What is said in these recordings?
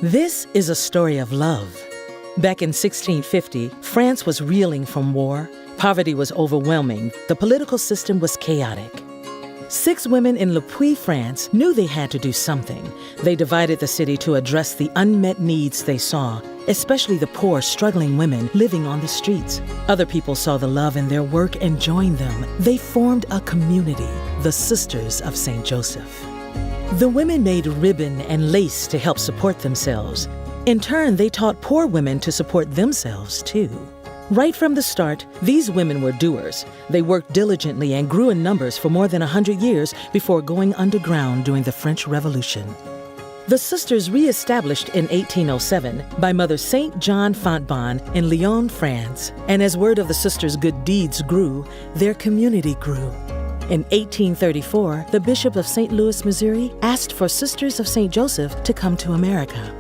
This is a story of love. Back in 1650, France was reeling from war. Poverty was overwhelming. The political system was chaotic. 6 women in Le Puy, France, knew they had to do something. They divided the city to address the unmet needs they saw, especially the poor, struggling women living on the streets. Other people saw the love in their work and joined them. They formed a community, the Sisters of St. Joseph. The women made ribbon and lace to help support themselves. In turn, they taught poor women to support themselves, too. Right from the start, these women were doers. They worked diligently and grew in numbers for more than 100 years before going underground during the French Revolution. The sisters re-established in 1807 by Mother Saint John Fontbonne in Lyon, France. And as word of the sisters' good deeds grew, their community grew. In 1834, the Bishop of St. Louis, Missouri, asked for Sisters of St. Joseph to come to America.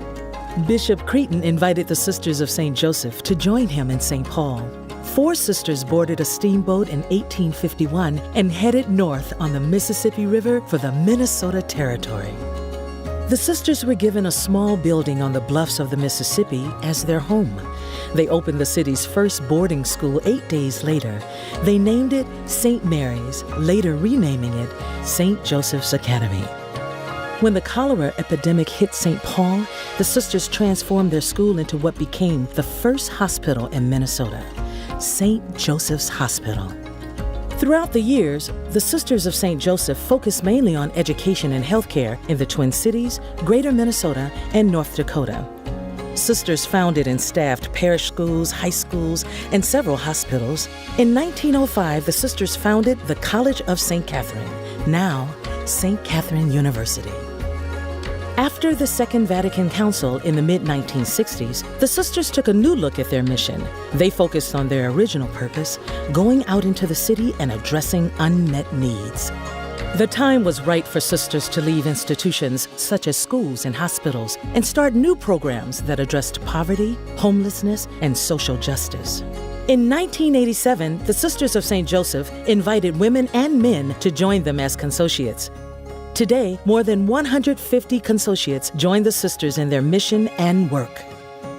Bishop Cretin invited the Sisters of St. Joseph to join him in St. Paul. 4 sisters boarded a steamboat in 1851 and headed north on the Mississippi River for the Minnesota Territory. The sisters were given a small building on the bluffs of the Mississippi as their home. They opened the city's first boarding school 8 days later. They named it St. Mary's, later renaming it St. Joseph's Academy. When the cholera epidemic hit St. Paul, the sisters transformed their school into what became the first hospital in Minnesota, St. Joseph's Hospital. Throughout the years, the Sisters of St. Joseph focused mainly on education and healthcare in the Twin Cities, Greater Minnesota, and North Dakota. Sisters founded and staffed parish schools, high schools, and several hospitals. In 1905, the sisters founded the College of St. Catherine, now St. Catherine University. After the Second Vatican Council in the mid-1960s, the sisters took a new look at their mission. They focused on their original purpose, going out into the city and addressing unmet needs. The time was right for sisters to leave institutions such as schools and hospitals and start new programs that addressed poverty, homelessness, and social justice. In 1987, the Sisters of St. Joseph invited women and men to join them as consociates. Today, more than 150 consociates join the sisters in their mission and work.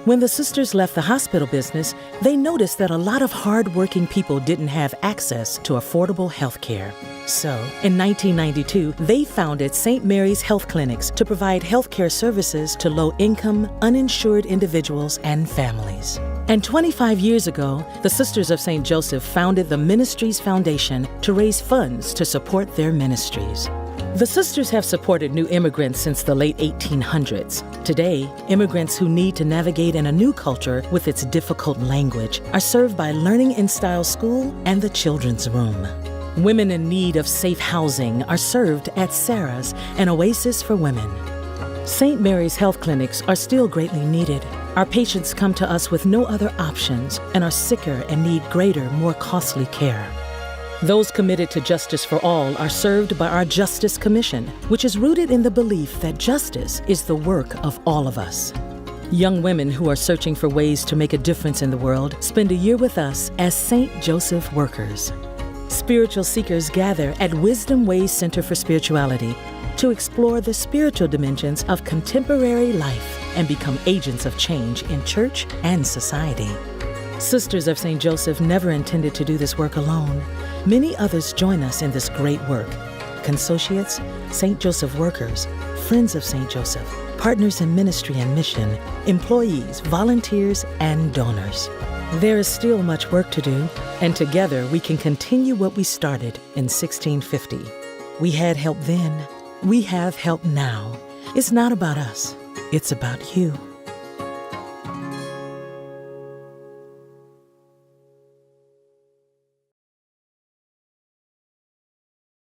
When the sisters left the hospital business, they noticed that a lot of hard-working people didn't have access to affordable health care. So, in 1992, they founded St. Mary's Health Clinics to provide health care services to low-income, uninsured individuals and families. And 25 years ago, the Sisters of St. Joseph founded the Ministries Foundation to raise funds to support their ministries. The sisters have supported new immigrants since the late 1800s. Today, immigrants who need to navigate in a new culture with its difficult language are served by Learning in Style School and the Children's Room. Women in need of safe housing are served at Sarah's, an oasis for women. St. Mary's Health Clinics are still greatly needed. Our patients come to us with no other options and are sicker and need greater, more costly care. Those committed to justice for all are served by our Justice Commission, which is rooted in the belief that justice is the work of all of us. Young women who are searching for ways to make a difference in the world spend a year with us as St. Joseph workers. Spiritual seekers gather at Wisdom Way Center for Spirituality to explore the spiritual dimensions of contemporary life and become agents of change in church and society. Sisters of St. Joseph never intended to do this work alone. Many others join us in this great work. Consociates, St. Joseph workers, friends of St. Joseph, partners in ministry and mission, employees, volunteers, and donors. There is still much work to do, and together we can continue what we started in 1650. We had help then. We have help now. It's not about us. It's about you.